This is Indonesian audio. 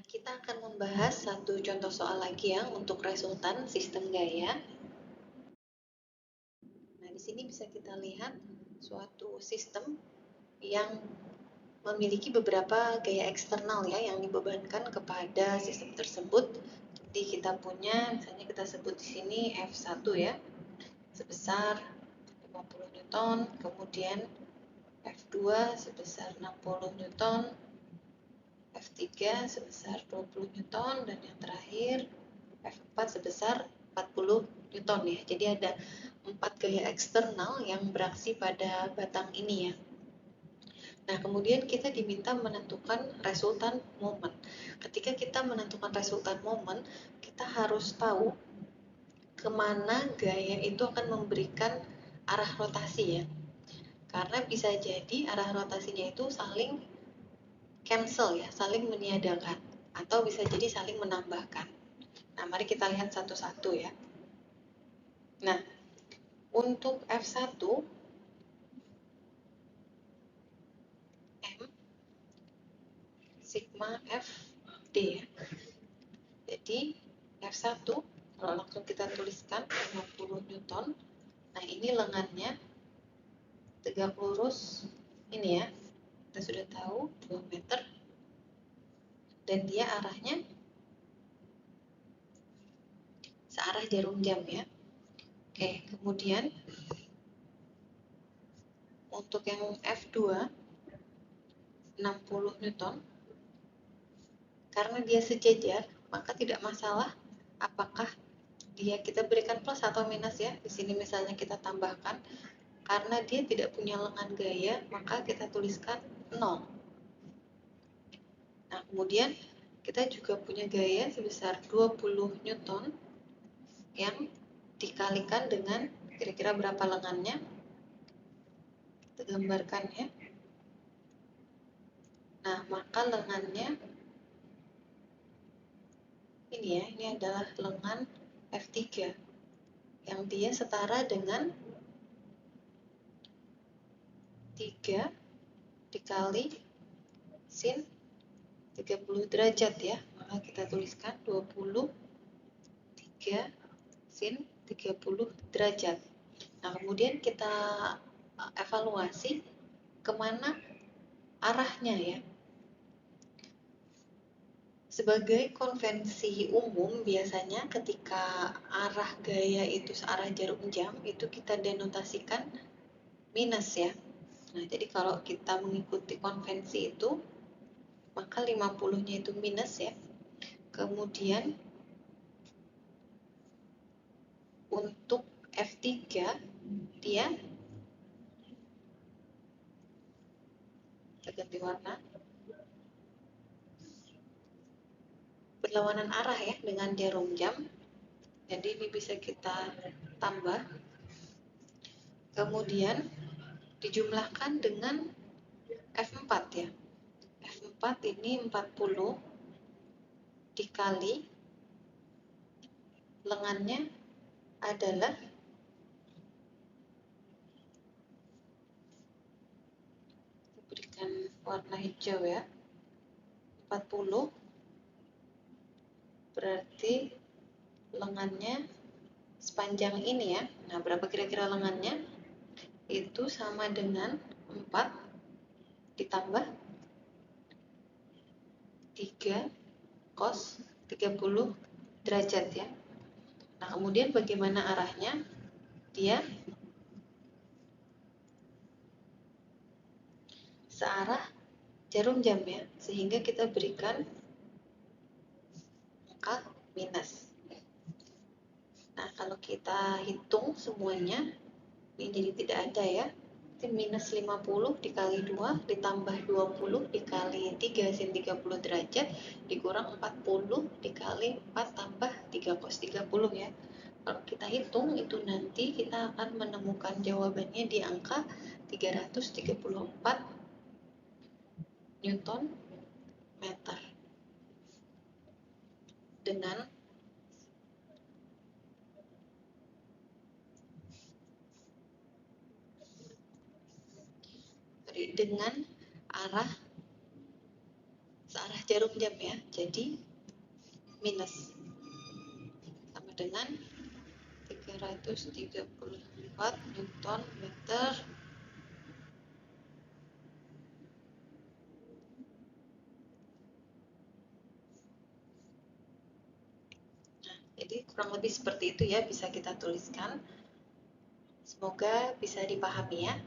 Kita akan membahas satu contoh soal lagi ya untuk resultan sistem gaya. Nah, di sini bisa kita lihat suatu sistem yang memiliki beberapa gaya eksternal ya yang dibebankan kepada sistem tersebut. Jadi kita punya, misalnya kita sebut di sini F1 ya, sebesar 50 Newton, kemudian F2 sebesar 60 Newton, F3 sebesar 20 Newton, dan yang terakhir F4 sebesar 40 Newton ya. Jadi ada 4 gaya eksternal yang beraksi pada batang ini ya. Nah, kemudian kita diminta menentukan resultan momen. Ketika kita menentukan resultan momen, kita harus tahu kemana gaya itu akan memberikan arah rotasi ya. Karena bisa jadi arah rotasinya itu saling cancel ya, saling meniadakan. Atau bisa jadi saling menambahkan. Nah, mari kita lihat satu-satu ya. Nah, untuk F1, M sigma FD ya. Jadi, F1, kalau langsung kita tuliskan 50 Newton. Nah, ini lengannya tegak lurus ini ya. Kita sudah tahu 2 meter. Dan dia arahnya searah jarum jam ya. Oke, kemudian untuk yang F2 60 Newton, karena dia sejajar, maka tidak masalah apakah dia kita berikan plus atau minus ya. Di sini misalnya kita tambahkan, karena dia tidak punya lengan gaya, maka kita tuliskan 0. Nah, kemudian kita juga punya gaya sebesar 20 Newton yang dikalikan dengan kira-kira berapa lengannya. Kita gambarkan ya. Nah, maka lengannya ini ya, ini adalah lengan F3 yang dia setara dengan 3 dikali sin 30 derajat ya. Maka kita tuliskan 23 sin 30 derajat. Nah, kemudian kita evaluasi kemana arahnya ya. Sebagai konvensi umum, biasanya ketika arah gaya itu searah jarum jam, itu kita denotasikan minus ya. Nah, jadi kalau kita mengikuti konvensi itu, maka 50-nya itu minus ya. Kemudian untuk F3 dia kita ganti warna berlawanan arah ya dengan jarum jam. Jadi ini bisa kita tambah. Kemudian dijumlahkan dengan F4 ya. F4 ini 40 dikali lengannya adalah berikan warna hijau ya. 40 berarti lengannya sepanjang ini ya. Nah, berapa kira-kira lengannya? Itu sama dengan 4 ditambah 3 cos 30 derajat ya. Nah, kemudian bagaimana arahnya? Dia searah jarum jam ya, sehingga kita berikan angka minus. Nah, kalau kita hitung semuanya, ini jadi tidak ada ya. Itu minus 50 dikali 2 ditambah 20 dikali 3 sin 30 derajat dikurang 40 dikali 4 tambah 3 cos 30 ya. Kalau kita hitung itu nanti kita akan menemukan jawabannya di angka 334 Newton meter. Dengan arah arah jarum jam ya. Jadi minus sama dengan 334 Newton meter Jadi kurang lebih seperti itu ya bisa kita tuliskan. Semoga bisa dipahami ya.